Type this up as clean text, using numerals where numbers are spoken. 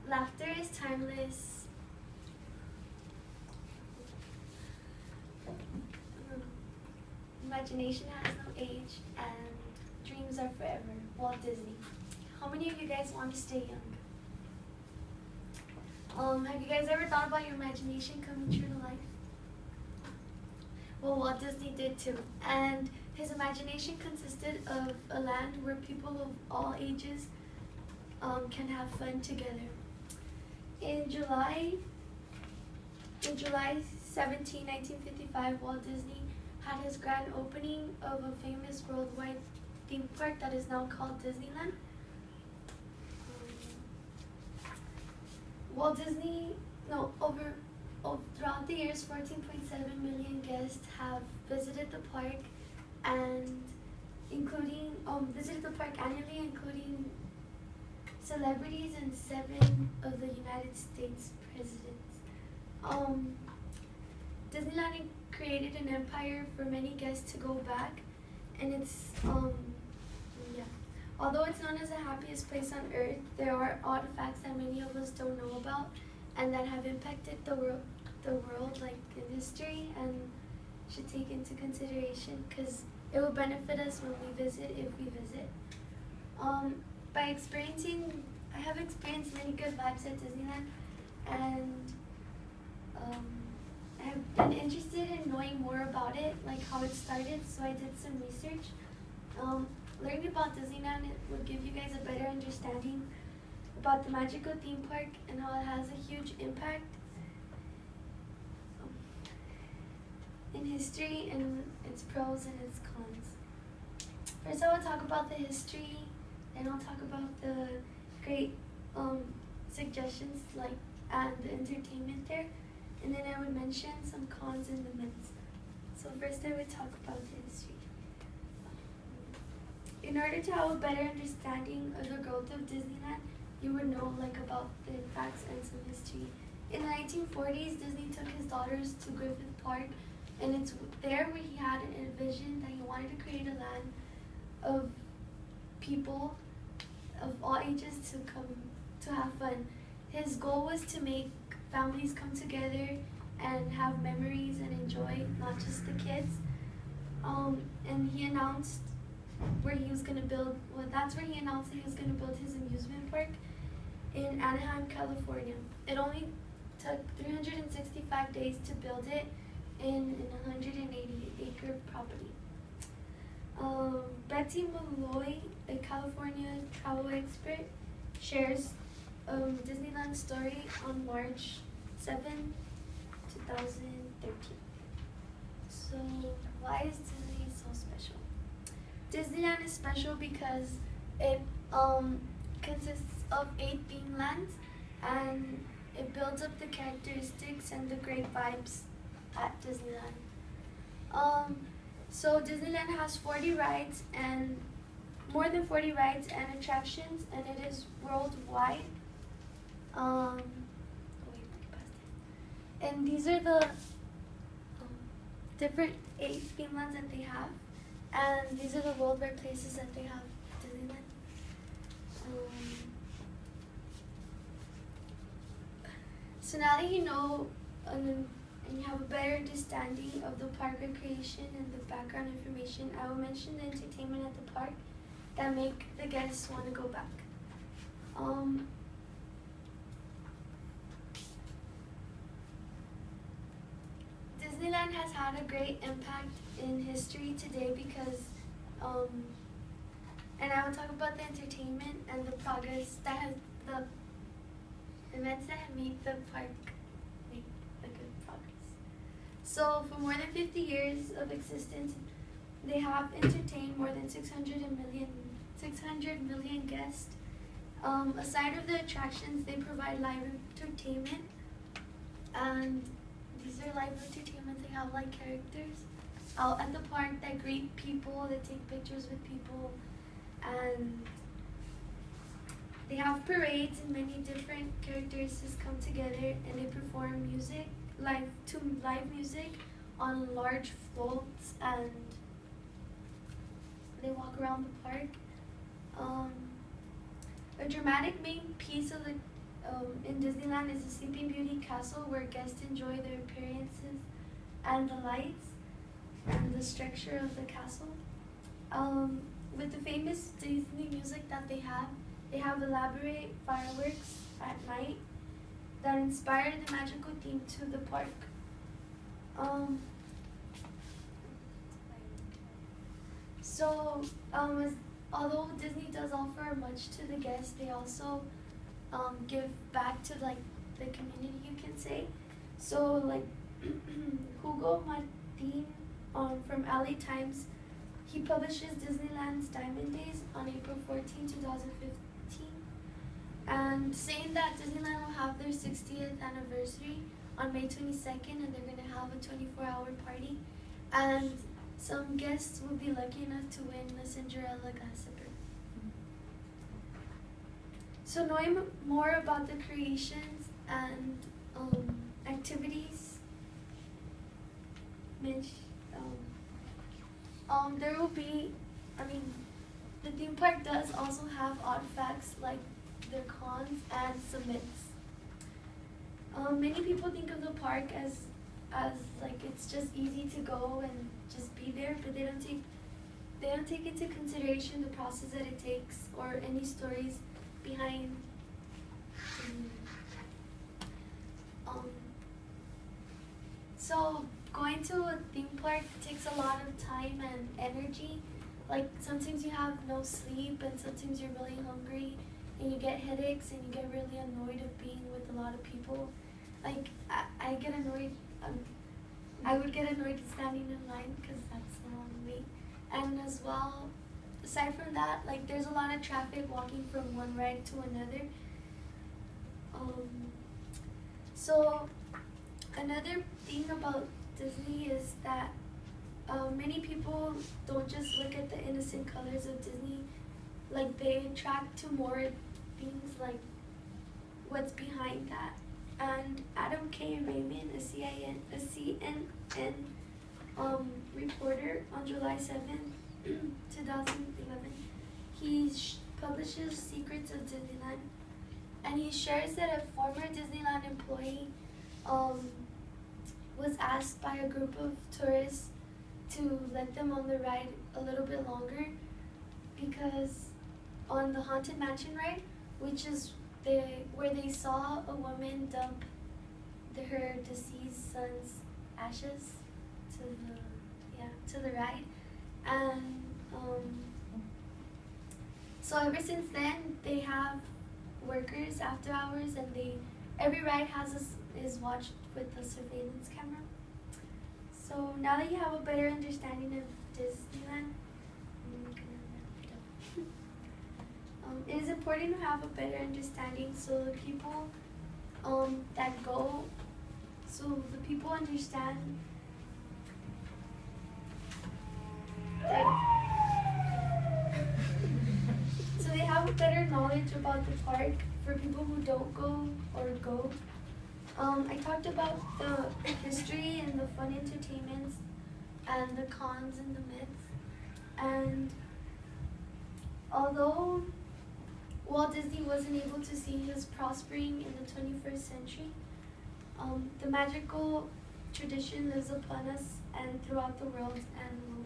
Laughter is timeless. Imagination has no age, and dreams are forever. Walt Disney. How many of you guys want to stay young? Have you guys ever thought about your imagination coming true to life? Well, Walt Disney did too. And his imagination consisted of a land where people of all ages can have fun together. In July 17, 1955, Walt Disney had his grand opening of a famous worldwide theme park that is now called Disneyland. Throughout the years, 14.7 million guests have visited the park, and visited the park annually, including celebrities and 7 of the United States presidents. Disneyland created an empire for many guests to go back, and although it's known as the happiest place on earth, there are artifacts that many of us don't know about and that have impacted the world, like in history, and should take into consideration because it will benefit us when we visit, if we visit. I have experienced many good vibes at Disneyland, and I have been interested in knowing more about it, like how it started, so I did some research. Learning about Disneyland will give you guys a better understanding about the magical theme park and how it has a huge impact in history and its pros and its cons. First, I will talk about the history, then I'll talk about the great suggestions and the entertainment there, and then I would mention some cons and the myths. So first, I would talk about the history. In order to have a better understanding of the growth of Disneyland, you would know about the facts and some history. In the 1940s, Disney took his daughters to Griffith Park, and it's there where he had a vision that he wanted to create a land of people of all ages to come to have fun. His goal was to make families come together and have memories and enjoy, not just the kids. And he announced where he was going to build, that's where he announced that he was going to build his amusement park in Anaheim, California. It only took 365 days to build it in an 180-acre property. Betsy Malloy, a California travel expert, shares Disneyland story on March 7, 2013. So why is Disney so special? Disneyland is special because it consists of 8 theme lands, and it builds up the characteristics and the great vibes at Disneyland. So Disneyland has 40 rides and more than 40 rides and attractions, and it is worldwide. And these are the different 8 theme lands that they have, and these are the worldwide places that they have at Disneyland. So now that you know and you have a better understanding of the park recreation and the background information, I will mention the entertainment at the park that make the guests want to go back. Disneyland has had a great impact in history today because, and I will talk about the entertainment and the progress that has, the events that have made the park make a good progress. So for more than 50 years of existence, they have entertained more than 600 million guests. Aside of the attractions, they provide live entertainment, and these are live entertainment. They have characters out at the park that greet people, that take pictures with people, and they have parades and many different characters just come together, and they perform live music on large floats, and they walk around the park. A dramatic main piece of in Disneyland is the Sleeping Beauty Castle, where guests enjoy their appearances and the lights and the structure of the castle. With the famous Disney music that they have elaborate fireworks at night that inspire the magical theme to the park. Although Disney does offer much to the guests, they also give back to like the community, you can say. So like Hugo Martin from LA Times, he publishes Disneyland's Diamond Days on April 14, 2015, and saying that Disneyland will have their 60th anniversary on May 22nd, and they're going to have a 24-hour party, and some guests will be lucky enough to win the Cinderella Gossiper. So knowing more about the creations and activities, there will be, the theme park does also have odd facts like their cons and some myths. Many people think of the park as like it's just easy to go and just be there, but they don't take into consideration the process that it takes or any stories behind. So going to a theme park takes a lot of time and energy. Like sometimes you have no sleep, and sometimes you're really hungry, and you get headaches, and you get really annoyed of being with a lot of people. Like I get annoyed. I would get annoyed standing in line because that's not me. And as well, aside from that, like there's a lot of traffic walking from one ride to another. So another thing about Disney is that many people don't just look at the innocent colors of Disney. Like they attract to more things like what's behind that. And Adam K. Raymond, a CNN reporter, on July 7, 2011, he publishes Secrets of Disneyland, and he shares that a former Disneyland employee was asked by a group of tourists to let them on the ride a little bit longer, because on the Haunted Mansion ride, which is where they saw a woman dump her deceased son's ashes to the ride, and so ever since then they have workers after hours, and every ride is watched with a surveillance camera. So now that you have a better understanding of Disneyland, it is important to have a better understanding so the people that go, so the people understand that, so they have a better knowledge about the park for people who don't go or go. I talked about the history and the fun entertainments and the cons and the myths. And although Walt Disney wasn't able to see his prospering in the 21st century, the magical tradition lives upon us and throughout the world and will